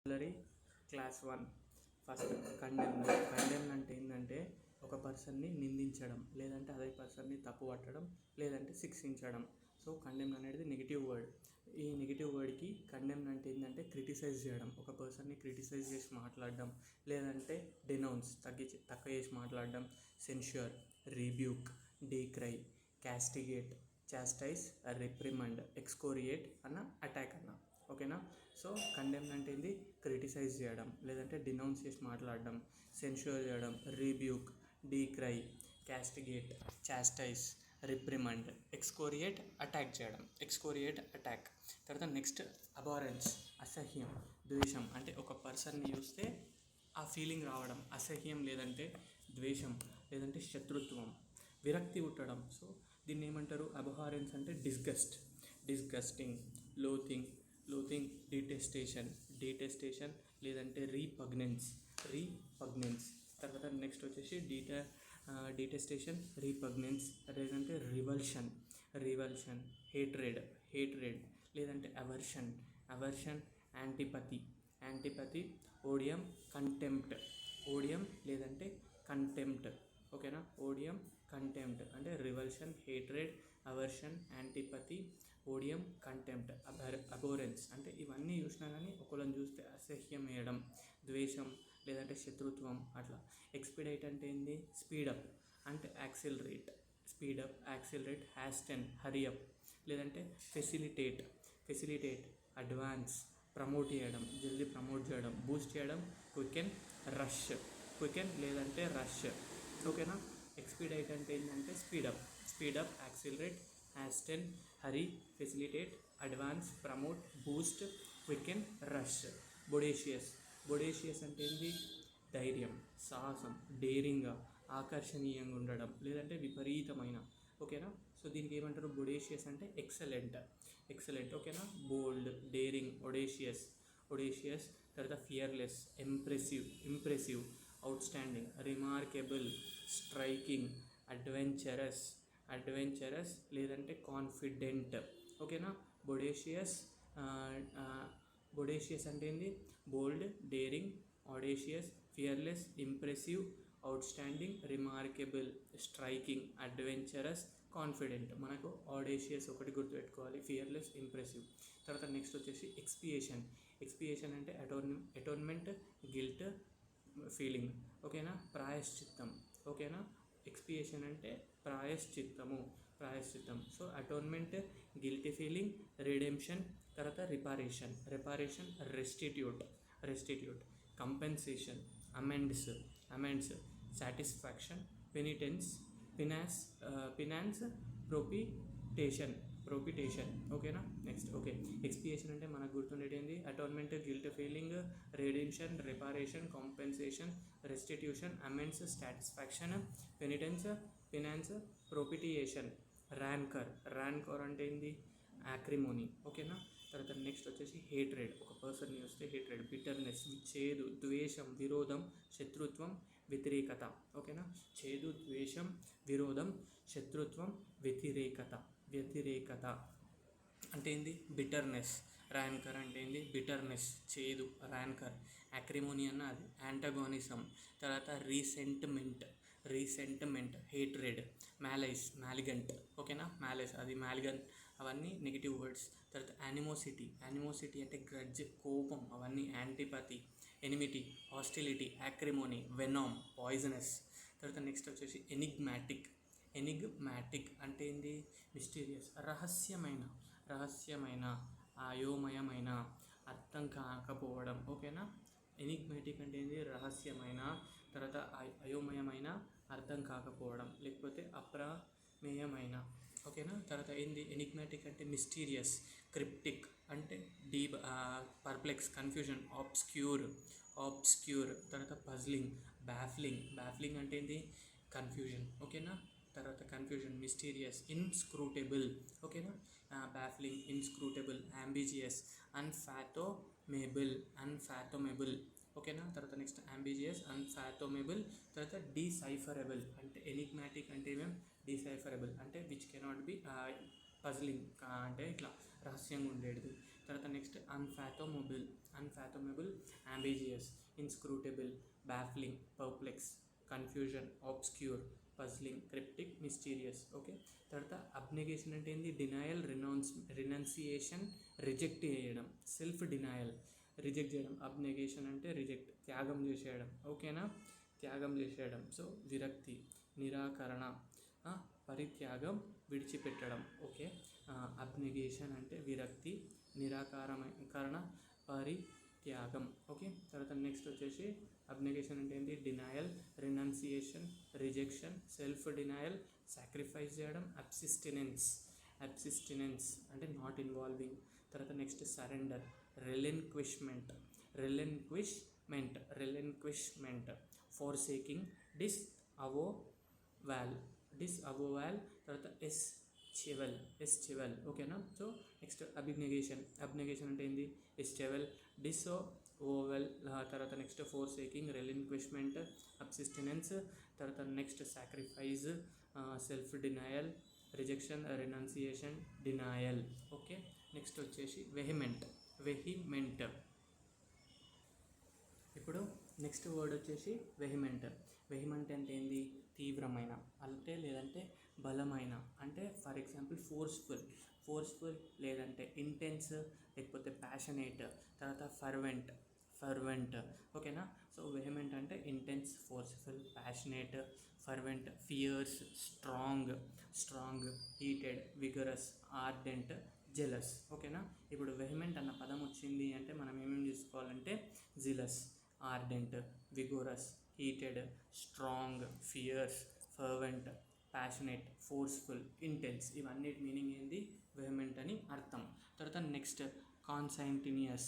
vocabulary class 1 first condemn అంటే ఏంటంటే ఒక పర్సన్ని నిందించడం, లేదంటే అదే పర్సన్ని తప్పు పట్టడం, లేదంటే శిక్షించడం. సో కండెమ్ అనేది నెగిటివ్ వర్డ్. ఈ నెగిటివ్ వర్డ్కి కండెమ్ అంటే ఏంటంటే క్రిటిసైజ్ చేయడం, ఒక పర్సన్ని క్రిటిసైజ్ చేసి మాట్లాడడం, లేదంటే డెనౌన్స్ తక్కువ చేసి మాట్లాడడం, సెన్ష్యూర్, రిబ్యూక్, డీక్రై, క్యాస్టిగేట్, చాస్టైజ్, రిప్రిమండ్, ఎక్స్కోరియేట్ అన్న అటాక్ అన్న. ఓకేనా. సో కండెమ్ అంటే ఏంది, క్రిటిసైజ్ చేయడం, లేదంటే డినౌన్స్ చేసి మాట్లాడడం, సెన్ష్యూర్ చేయడం, రిబ్యూక్, డీక్రై, క్యాస్టిగేట్, చాస్టైజ్, రిప్రిమండ్, ఎక్స్కోరియేట్, అటాక్ చేయడం, ఎక్స్కోరియేట్ అటాక్. తర్వాత నెక్స్ట్ అబారెన్స్, అసహ్యం, ద్వేషం. అంటే ఒక పర్సన్ని చూస్తే ఆ ఫీలింగ్ రావడం, అసహ్యం లేదంటే ద్వేషం, లేదంటే శత్రుత్వం, విరక్తి పుట్టడం. సో దీన్ని ఏమంటారు, అబహారెన్స్ అంటే డిస్గస్టింగ్, లోథింగ్, డిటెస్టేషన్, లేదంటే రీపగ్నెన్స్. తర్వాత నెక్స్ట్ వచ్చేసి డిటెస్టేషన్, రీపగ్నెన్స్, లేదంటే రివల్షన్, హేట్రెడ్, లేదంటే అవర్షన్, యాంటిపతి, ఓడియం, లేదంటే కంటెంప్ట్. ఓకేనా. ఓడియం, కంటెంప్ట్ అంటే రివల్షన్, హేట్రెడ్, అవర్షన్, యాంటిపతి, ఓడియం, కంటెంప్ట్, అబోరెన్స్. అంటే ఇవన్నీ చూసినా కానీ ఒకళ్ళని చూస్తే అసహ్యం వేయడం, ద్వేషం, లేదంటే శత్రుత్వం అట్లా. ఎక్స్పీడైట్ అంటే ఏంది, స్పీడప్ అంటే యాక్సిలరేట్, హ్యాస్టెన్, హరియప్, లేదంటే ఫెసిలిటేట్, అడ్వాన్స్, ప్రమోట్ చేయడం, జల్దీ ప్రమోట్ చేయడం, బూస్ట్ చేయడం, క్వికెన్, లేదంటే రష్. ఓకేనా. ఎక్స్పీడైట్ అంటే ఏంటంటే speed up, accelerate, hasten, hurry, facilitate, advance, promote, boost, quicken, rush. Bodacious అంటే ఏంది, ధైర్యం, సాహసం, డేరింగ్గా, ఆకర్షణీయంగా ఉండడం, లేదంటే విపరీతమైన. ఓకేనా. సో దీనికి ఏమంటారు, బొడేషియస్ అంటే ఎక్సలెంట్. ఓకేనా. Bold, daring, audacious. తర్వాత fearless, impressive, outstanding, remarkable, striking, adventurous, లేదంటే కాన్ఫిడెంట్. ఓకేనా. బొడేషియస్ అంటే ఏంది, bold, daring, audacious, fearless, impressive, outstanding, remarkable, striking, adventurous, confident. మనకు ఆడేషియస్ ఒకటి గుర్తుపెట్టుకోవాలి, ఫియర్లెస్, ఇంప్రెసివ్. తర్వాత నెక్స్ట్ వచ్చేసి ఎక్స్పియేషన్ అంటే అటోన్మెంట్, గిల్ట్, ఫీలింగ్. ఓకేనా. ప్రాయశ్చిత్తం. ఓకేనా. ఎక్స్పియేషన్ అంటే ప్రాయశ్చిత్తం. So atonement, guilty feeling, redemption, తర్వాత reparation, restitute, compensation, amends, satisfaction, penance, propitiation. ఓకేనా. నెక్స్ట్ ఎక్స్పియేషన్ అంటే మనకు గుర్తుండేది ఏంది, atonement, guilt feeling, redemption, reparation, compensation, restitution, amends, satisfaction, penance, propitiation. Rancour అంటే ఏంది, యాక్రిమోనీ. ఓకేనా. తర్వాత నెక్స్ట్ వచ్చేసి హేట్రెడ్, ఒక పర్సన్ని వస్తే హేట్రెడ్, బిటర్నెస్, చేదు, ద్వేషం, విరోధం, శత్రుత్వం, వ్యతిరేకత. ఓకేనా. చేదు, ద్వేషం, విరోధం, శత్రుత్వం, వ్యతిరేకత అంటే ఏంది, బిటర్నెస్. ర్యాన్కర్ అంటే ఏంది, బిటర్నెస్, చేదు, ర్యాన్కర్. యాక్రిమోనీ అన్న అది యాంటగోనిజం. తర్వాత రీసెంట్మెంట్, హేట్రెడ్. మ్యాలిగంట్. ఓకేనా. అది మ్యాలిగన్, అవన్నీ నెగిటివ్ వర్డ్స్. తర్వాత యానిమోసిటీ అంటే గ్రడ్జ్, కోపం, అవన్నీ యాంటిపతి, ఎనిమిటీ, హాస్టిలిటీ, యాక్రిమోనీ, వెనామ్, పాయిజనస్. తర్వాత నెక్స్ట్ వచ్చేసి ఎనిగ్మాటిక్ అంటే ఏంది, మిస్టీరియస్, రహస్యమైన, అయోమయమైన, అర్థం కాకపోవడం. ఓకేనా. ఎనిగ్మాటిక్ అంటే ఏంది, రహస్యమైన, తర్వాత అయోమయమైన, అర్థం కాకపోవడం, లేకపోతే అప్రమేయమైన. ఓకేనా. తర్వాత ఏంది, ఎనిగ్మాటిక్ అంటే మిస్టీరియస్, క్రిప్టిక్ అంటే డీప్, పర్ప్లెక్స్, కన్ఫ్యూజన్, ఆబ్స్క్యూర్. తర్వాత పజ్లింగ్, బ్యాఫ్లింగ్ అంటే ఏంది, కన్ఫ్యూజన్. ఓకేనా. తర్వాత కన్ఫ్యూజన్, మిస్టీరియస్, ఇన్స్క్రూటబుల్. ఓకేనా. Baffling, inscrutable, ambiguous, unfathomable. ఓకేనా. తర్వాత నెక్స్ట్ అంబిజియస్, అన్ఫాథోమబుల్. తర్వాత డీసైఫరబుల్ అంటే ఎనిగ్మాటిక్ అంటే ఏమేమి, డీసైఫరబుల్ అంటే విచ్ కెనాట్ బి, పజ్లింగ్ అంటే ఇట్లా రహస్యంగా ఉండేది. తర్వాత next unfathomable, ambiguous, inscrutable, baffling, perplex, confusion, obscure, puzzling, cryptic, mysterious. Okay. తర్వాత అబ్నెగేషన్ అంటే ఏంది? డినయల్, రినౌన్సియేషన్, రిజెక్ట్ చేయడం, సెల్ఫ్ డినయల్, రిజెక్ట్ చేయడం. అబ్నెగేషన్ అంటే రిజెక్ట్, త్యాగం చేసేయడం. ఓకేనా, త్యాగం చేసేయడం. సో విరక్తి, నిరాకరణ, పరిత్యాగం, విడిచిపెట్టడం. ఓకే. అబ్నెగేషన్ అంటే విరక్తి, నిరాకరణ, పరిత్యాగం. ఓకే. తర్వాత నెక్స్ట్ వచ్చేసి అబ్నెగేషన్ అంటే ఏంటి? Denial, renunciation, rejection, self denial, sacrifice చేయడం, అబ్సిస్టెనెన్స్ అంటే నాట్ ఇన్వాల్వింగ్. తర్వాత నెక్స్ట్ సరెండర్, రెలిన్క్విష్మెంట్, ఫోర్సేకింగ్, డిస్అవోవాల్. తర్వాత ఎస్చెవెల్. ఓకేనా. సో నెక్స్ట్ అబ్నెగేషన్ అంటే ఏంది? ఎస్చెవెల్, డిస్అవోవల్. తర్వాత నెక్స్ట్ ఫోర్సేకింగ్, రెలిన్క్విష్మెంట్, అబ్సిస్టెనెన్స్. తర్వాత next sacrifice, self denial, rejection, renunciation, denial. Okay. Next వచ్చేసి వెహిమెంట్. ఇప్పుడు నెక్స్ట్ వర్డ్ వచ్చేసి వెహిమెంట్ అంటే ఏంది? తీవ్రమైన అంటే, లేదంటే బలమైన అంటే. ఫర్ ఎగ్జాంపుల్ ఫోర్స్ఫుల్ లేదంటే ఇంటెన్స్, లేకపోతే ప్యాషనేట్. తర్వాత ఫర్వెంట్. ఓకేనా. సో వెహిమెంట్ అంటే intense, forceful, passionate, fervent, fears, strong, heated, vigorous, ardent, jealous. ఓకేనా. ఇప్పుడు వెహిమెంట్ అన్న పదం వచ్చింది అంటే మనం ఏమేమి చూసుకోవాలంటే zealous, ardent, vigorous, heated, strong, fierce, fervent, passionate, forceful, intense. ఇవన్నిటి మీనింగ్ ఏంది? వెహిమెంట్ అని అర్థం. తర్వాత నెక్స్ట్ కాన్సైంటినియస్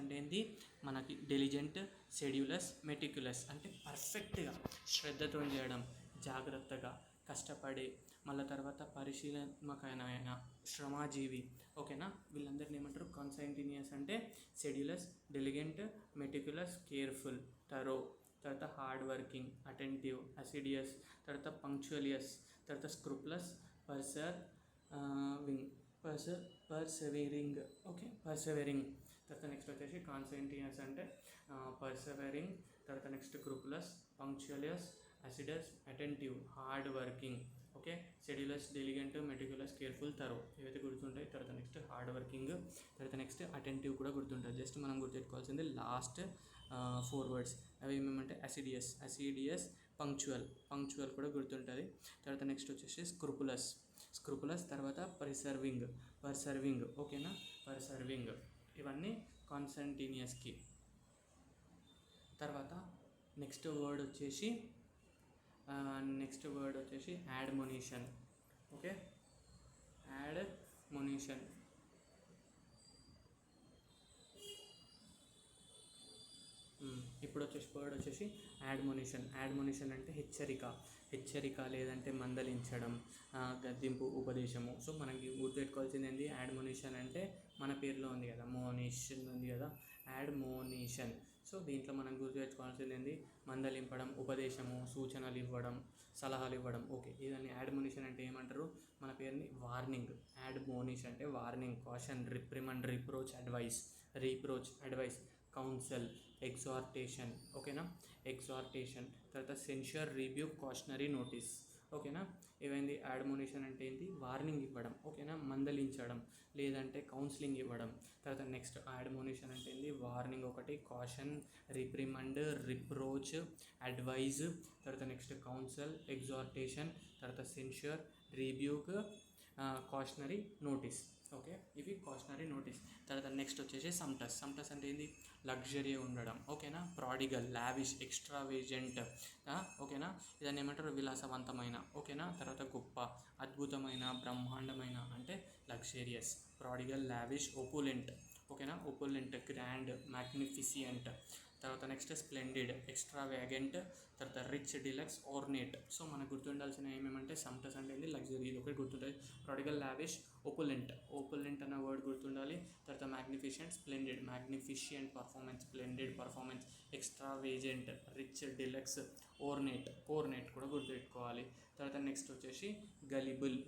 అంటే ఏంది? మనకి డెలిజెంట్, షెడ్యూలస్, మెటిక్యులస్ అంటే పర్ఫెక్ట్గా శ్రద్ధతో చేయడం, జాగ్రత్తగా కష్టపడి, మళ్ళీ తర్వాత పరిశీలనాత్మకమైన శ్రమజీవి. ఓకేనా. వీళ్ళందరినీ ఏమంటారు? కాన్సైంటినియస్ అంటే షెడ్యూలస్, డెలిగెంట్, మెటిక్యులస్, కేర్ఫుల్, థరో. తర్వాత హార్డ్ వర్కింగ్, అటెంటివ్, అసిడియస్. తర్వాత పంక్చువలియస్. తర్వాత స్క్రూప్లస్, పర్సెవరింగ్. ఓకే, పర్సెవరింగ్. తర్వాత నెక్స్ట్ వచ్చేసి కాన్సైంటినియస్ అంటే పర్సెవరింగ్. తర్వాత next scrupulous, punctilious, assiduous, attentive, hard working. Okay. Sedulous, diligent, meticulous, careful, thorough. ఇవైతే గుర్తుంటాయి. తర్వాత నెక్స్ట్ హార్డ్ వర్కింగ్. తర్వాత నెక్స్ట్ అటెంటివ్ కూడా గుర్తుంటుంది. జస్ట్ మనం గుర్తుపెట్టుకోవాల్సింది లాస్ట్ 4 వర్డ్స్. అవి ఏమేమంటే అసిడియస్, పంక్చువల్ కూడా గుర్తుంటుంది. తర్వాత నెక్స్ట్ వచ్చేసి స్క్రూపులస్. తర్వాత పర్సర్వింగ్. ఓకేనా, పర్సర్వింగ్. ఇవన్నీ కాన్సంటినియస్కి. తర్వాత నెక్స్ట్ వర్డ్ వచ్చేసి యాడ్మోనిషన్. ఓకే, యాడ్మోనిషన్. ఇప్పుడు వర్డ్ వచ్చేసి యాడ్మోనిషన్ అంటే హెచ్చరిక లేదంటే మందలించడం, గద్దింపు, ఉపదేశము. సో మనకి గుర్తుపెట్టుకోవాల్సింది ఏంటి? యాడ్మోనిషన్ అంటే మన పేరులో ఉంది కదా, మోనిషన్ ఉంది కదా, యాడ్మోనిషన్. సో దీంట్లో మనం గుర్తుపెట్టుకోవాల్సింది ఏంటి? మందలింపడం, ఉపదేశము, సూచనలు ఇవ్వడం, సలహాలు ఇవ్వడం. ఓకే, ఇదని యాడ్మోనిషన్ అంటే ఏమంటారు? మన పేరుని వార్నింగ్. యాడ్మోనిషన్ అంటే warning, caution, reprimand, reproach, advice, counsel, exhortation. ఓకేనా, ఎగ్జార్టేషన్. తర్వాత సెన్షర్, రిబ్యూక్, కాషనరీ నోటీస్. ఓకేనా. ఏమైంది? యాడ్మోనిషన్ అంటే ఏంటి? వార్నింగ్ ఇవ్వడం. ఓకేనా, మందలించడం లేదంటే కౌన్సిలింగ్ ఇవ్వడం. తర్వాత నెక్స్ట్ యాడ్మోనిషన్ అంటే ఏంటి? వార్నింగ్ ఒకటి, కాషన్, రిప్రిమండ్, రిప్రోచ్, అడ్వైజ్. తర్వాత నెక్స్ట్ కౌన్సల్, ఎగ్జార్టేషన్. తర్వాత censure, rebuke, cautionary notice. Okay, ఇవి కాషనరీ నోటీస్. తర్వాత నెక్స్ట్ వచ్చేసి సమ్టస్ అంటే ఏంది? లగ్జరీ ఉండడం. ఓకేనా, ప్రాడిగల్, లావిష్, ఎక్స్ట్రావేజెంట్. ఓకేనా, ఇదాన్ని ఏమంటారు? విలాసవంతమైన. ఓకేనా. తర్వాత గొప్ప, అద్భుతమైన, బ్రహ్మాండమైన అంటే లగ్జరియస్. Prodigal, lavish, ఒపులెంట్. ఓకేనా, ఒపులెంట్, గ్రాండ్, మ్యాగ్నిఫిసియంట్. తర్వాత నెక్స్ట్ స్ప్లెండిడ్, ఎక్స్ట్రావాగెంట్. తర్వాత రిచ్, డిలక్స్, ఆర్నేట్. సో మనకు గుర్తుండాల్సిన ఏమేమంటే సమ్టస్ అంటే ఏంటి? లగ్జరీ, ఇది ఒకటి గుర్తుంటుంది. ప్రాడిగల్, లావిష్, ఓపులెంట్ అన్న వర్డ్ గుర్తుండాలి. తర్వాత magnificent, splendid, magnificent performance, splendid performance, extravagant, rich, deluxe, ornate కూడా గుర్తుపెట్టుకోవాలి. తర్వాత నెక్స్ట్ వచ్చేసి గలిబుల్.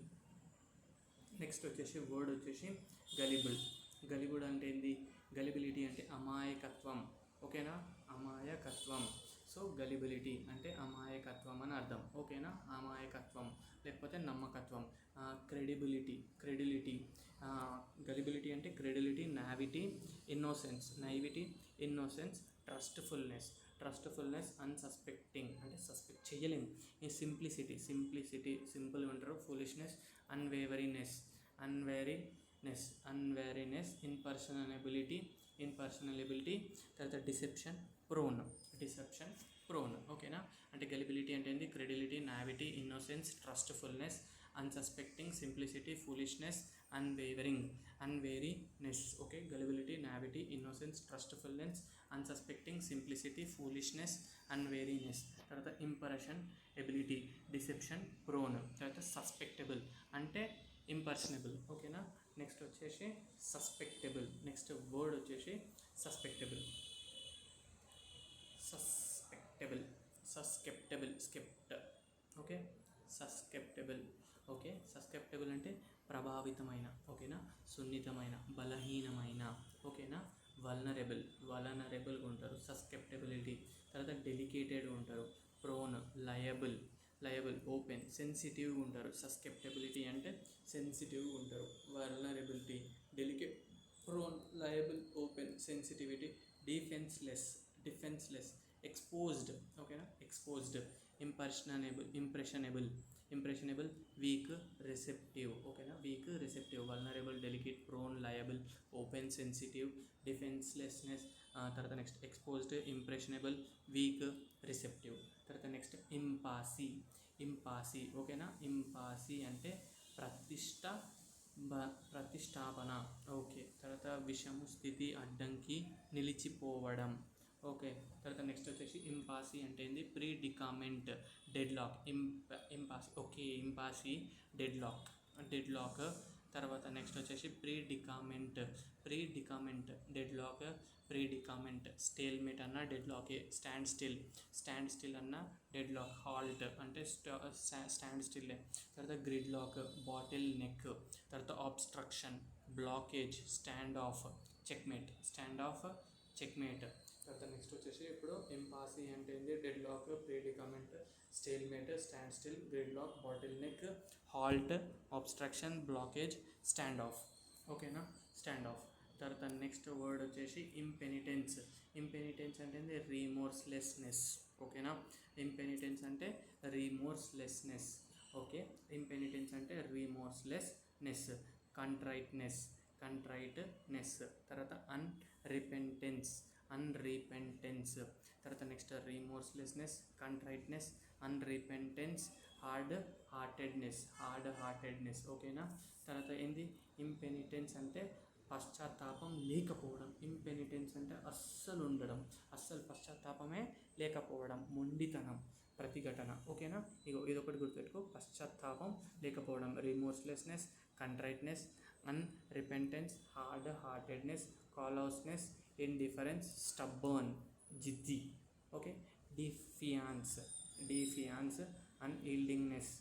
నెక్స్ట్ వచ్చేసి వర్డ్ వచ్చేసి గలిబుడు అంటే ఏంది, గలిబిలిటీ అంటే అమాయకత్వం, ఓకేనా, అమాయకత్వం. సో గలిబిలిటీ అంటే అమాయకత్వం అని అర్థం, ఓకేనా, అమాయకత్వం లేకపోతే నమ్మకత్వం. క్రెడిలిటీ గలిబిలిటీ అంటే credulity, naivety, innocence, trustfulness, unsuspecting అంటే సస్పెక్ట్ చేయలేము. ఈ సింప్లిసిటీ సింపుల్ ఉంటారు. ఫూలిష్నెస్, అన్వేరీనెస్, ఇన్పర్సనబిలిటీ, తర్వాత డిసెప్షన్ ప్రోన్, ఓకేనా. అంటే గలిబిలిటీ అంటే ఏంది, credulity, naivety, innocence, trustfulness, unsuspecting, simplicity, foolishness, unwariness. Okay, gullibility, naivety, innocence, trustfulness, unsuspecting, simplicity, foolishness, unwariness. తర్వాత ఇంపర్షన్ ఎబిలిటీ, డిసెప్షన్, ప్రోన్. తర్వాత సస్పెక్టబుల్ అంటే ఇంపర్సనబుల్, ఓకేనా. నెక్స్ట్ వచ్చేసి సస్పెక్టబుల్. నెక్స్ట్ వర్డ్ వచ్చేసి సస్పెక్టబుల్. ఓకే, సస్కెప్టబుల్ అంటే ప్రభావితమైన, ఓకేనా, సున్నితమైన, బలహీనమైన, ఓకేనా. వలనరబుల్గా ఉంటారు, సస్కెప్టబిలిటీ. తర్వాత డెలికేటెడ్ ఉంటారు, ప్రోన్, లయబుల్, ఓపెన్, సెన్సిటివ్గా ఉంటారు. సస్కెప్టబిలిటీ అంటే సెన్సిటివ్గా ఉంటారు, vulnerability, delicate, prone, liable, open, sensitivity, defenceless, exposed, ఓకేనా, ఇంప్రెషనబుల్, వీక్, రిసెప్టివ్, ఓకేనా, vulnerable, delicate, prone, liable, open, sensitive, defencelessness. తర్వాత next exposed, impressionable, weak, receptive. తర్వాత నెక్స్ట్ ఇంపాసి, ఓకేనా. ఇంపాసి అంటే ప్రతిష్టాపన, ఓకే. తర్వాత విషము, స్థితి, అడ్డంకి, నిలిచిపోవడం, ఓకే. తర్వాత నెక్స్ట్ వచ్చేసి ఇంపాసి అంటే ఏంది, ప్రీడికామెంట్, డెడ్లాక్, డెడ్లాక్. తర్వాత నెక్స్ట్ వచ్చేసి ప్రీడికామెంట్, డెడ్లాక్, స్టేల్మేట్ అన్న డెడ్లాకే, స్టాండ్ స్టిల్ అన్న డెడ్లాక్, హాల్ట్ అంటే స్టాండ్ స్టిల్. తర్వాత గ్రిడ్లాక్, బాటిల్ నెక్. తర్వాత obstruction, blockage, standoff, checkmate. తర్వాత నెక్స్ట్ వచ్చేసి ఇప్పుడు ఇంపాసి అంటే ఏంది, deadlock, predicament, stalemate, standstill, gridlock, bottleneck, halt, obstruction, blockage, standoff, ఓకేనా, స్టాండ్ ఆఫ్. తర్వాత నెక్స్ట్ వర్డ్ వచ్చేసి ఇంపెనిటెన్స్ అంటే రీమోర్స్లెస్నెస్, ఓకేనా. ఇంపెనిటెన్స్ అంటే రీమోర్స్లెస్నెస్, ఓకే. ఇంపెనిటెన్స్ అంటే రీమోర్స్లెస్నెస్. కంట్రైట్నెస్. తర్వాత అన్రిపెంటెన్స్. తర్వాత నెక్స్ట్ రీమోర్స్లెస్నెస్, కంట్రైట్నెస్, అన్రిపెంటెన్స్, హార్డ్ హార్టెడ్నెస్, ఓకేనా. తర్వాత ఏంది, ఇంపెనిటెన్స్ అంటే పశ్చాత్తాపం లేకపోవడం. ఇంపెనిటెన్స్ అంటే అస్సలు ఉండడం, అస్సలు పశ్చాత్తాపమే లేకపోవడం, మొండితనం, ప్రతిఘటన, ఓకేనా. ఇదొకటి గుర్తుపెట్టుకో, పశ్చాత్తాపం లేకపోవడం, remorselessness, contriteness, unrepentance, hard heartedness, callousness, indifference, stubborn, జిద్ది, ఓకే. Defiance, unyieldingness.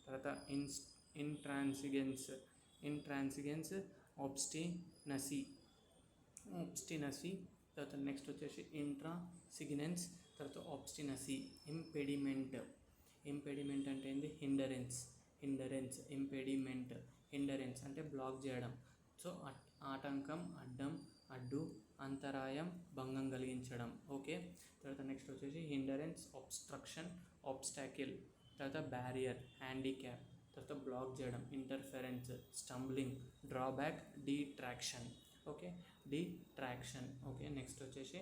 తర్వాత ఇంట్రాన్సిగెన్స్, ఆబ్స్టినసీ. తర్వాత నెక్స్ట్ వచ్చేసి ఇంట్రాసిగ్నెన్స్, తర్వాత ఆబ్స్టినసీ. ఇంపెడిమెంట్ అంటే ఏంది, హిండరెన్స్. హిండరెన్స్ అంటే బ్లాక్ చేయడం. సో ఆటంకం, అడ్డు, అంతరాయం, భంగం కలిగించడం, ఓకే. తర్వాత నెక్స్ట్ వచ్చేసి హిండరెన్స్, ఆబ్స్ట్రక్షన్, ఆబ్స్టాకిల్. తర్వాత బ్యారియర్, హ్యాండిక్యాప్. తర్వాత బ్లాక్ చేయడం, interference, stumbling, drawback, distraction, okay. Okay. Next వచ్చేసి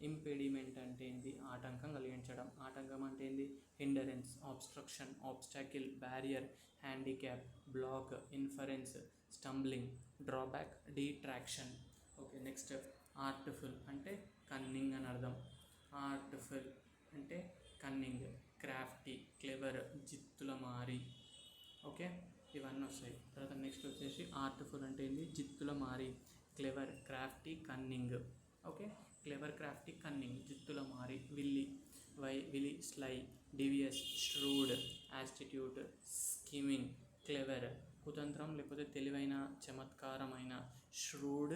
ఇంపెడిమెంట్ అంటే ఏంది, ఆటంకం కలిగించడం. ఆటంకం అంటే ఏంది, hindrance, obstruction, obstacle, barrier, handicap, block, interference, stumbling, drawback, distraction, okay. Next artful అంటే కన్నింగ్ అని అర్థం. ఆర్ట్ఫుల్ అంటే కన్నింగ్, క్రాఫ్టీ, క్లెవర్, జిత్తులమారి, ఓకే. ఇవన్నీ వస్తాయి. తర్వాత నెక్స్ట్ వచ్చేసి ఆర్ట్ఫుల్ అంటే ఏంది, జిత్తులమారి, clever, crafty, cunning, okay. Clever, crafty, cunning, జిత్తులమారి. Wily, sly, devious, shrewd, యాస్టిట్యూట్, scheming, clever, కుతంత్రం లేకపోతే తెలివైన, చమత్కారమైన. shrewd,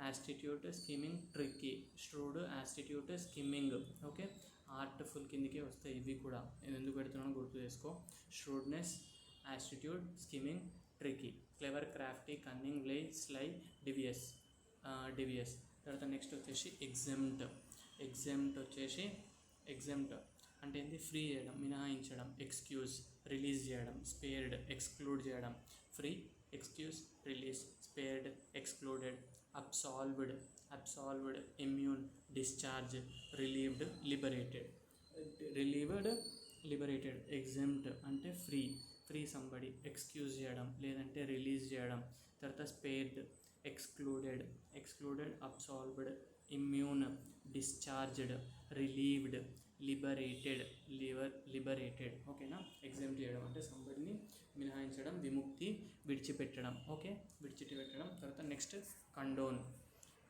astute, scheming, tricky. shrewd, astute, scheming. Okay, artful కిందికే వస్తాయి ఇవి కూడా. నేను ఎందుకు పెడుతున్నానో గుర్తు చేసుకో. shrewdness, astute, scheming, tricky. Clever, crafty, cunning, లే, స్లై, డివియస్. తర్వాత నెక్స్ట్ వచ్చేసి ఎగ్జెంప్ట్. ఎగ్జెంప్ట్ అంటే ఏంటి? ఫ్రీ చేయడం, మినహాయించడం. ఎక్స్క్యూజ్, రిలీజ్ చేయడం. స్పేర్డ్, ఎక్స్క్లూడ్ చేయడం. Free, excuse, release, spared, excluded. Absolved, immune, discharge, relieved, liberated. Exempt అంటే ఫ్రీ సంబడి, ఎక్స్క్యూజ్ చేయడం లేదంటే రిలీజ్ చేయడం. తర్వాత spared, excluded, absolved, immune, discharged, relieved, liberated. ఓకేనా? ఎగ్జాంపుల్ చేయడం అంటే సంబడిని మినహాయించడం, విముక్తి, విడిచిపెట్టడం. ఓకే, విడిచిపెట్టడం. తర్వాత నెక్స్ట్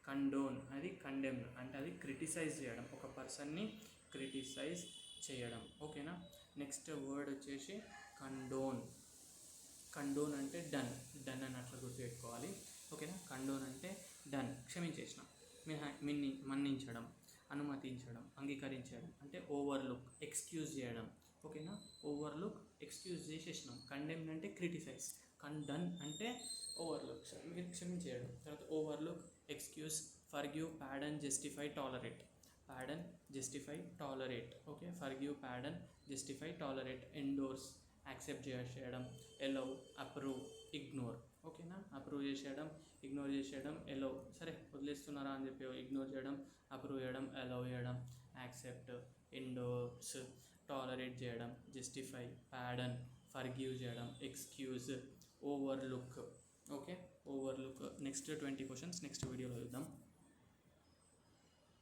కండోన్ అది కండెమ్ అంటే అది క్రిటిసైజ్ చేయడం, ఒక పర్సన్ని క్రిటిసైజ్ చేయడం. ఓకేనా? నెక్స్ట్ వర్డ్ వచ్చేసి కండోన్ అంటే డన్ అని అట్లా గుర్తుపెట్టుకోవాలి. ఓకేనా? కండోన్ అంటే డన్, క్షమించేసిన, మన్నించడం, అనుమతించడం, అంగీకరించడం. అంటే ఓవర్లుక్, ఎక్స్క్యూజ్ చేయడం. ఓకేనా? ఓవర్లుక్, ఎక్స్క్యూజ్ చేసేసినాం. కండెమ్ అంటే క్రిటిసైజ్, డన్ అంటే ఓవర్లుక్, మీరు క్షమించేయడం. తర్వాత overlook, excuse, forgive, pardon, justify, tolerate. Okay, forgive, pardon, justify, tolerate. Endorse, accept చేయడం. Allow, approve, ignore. ఓకేనా? అప్రూవ్ చేసేయడం, ఇగ్నోర్ చేసేయడం. ఎలౌ, సరే వదిలేస్తున్నారా అని చెప్పి ఇగ్నోర్ చేయడం, అప్రూవ్ చేయడం, అలౌ చేయడం. యాక్సెప్ట్, ఎండోర్స్, టాలరేట్ చేయడం, జస్టిఫై, పార్డన్, ఫర్గివ్ చేయడం, excuse, overlook. Okay, overlook. Next 20 questions next వీడియోలో చూద్దాం.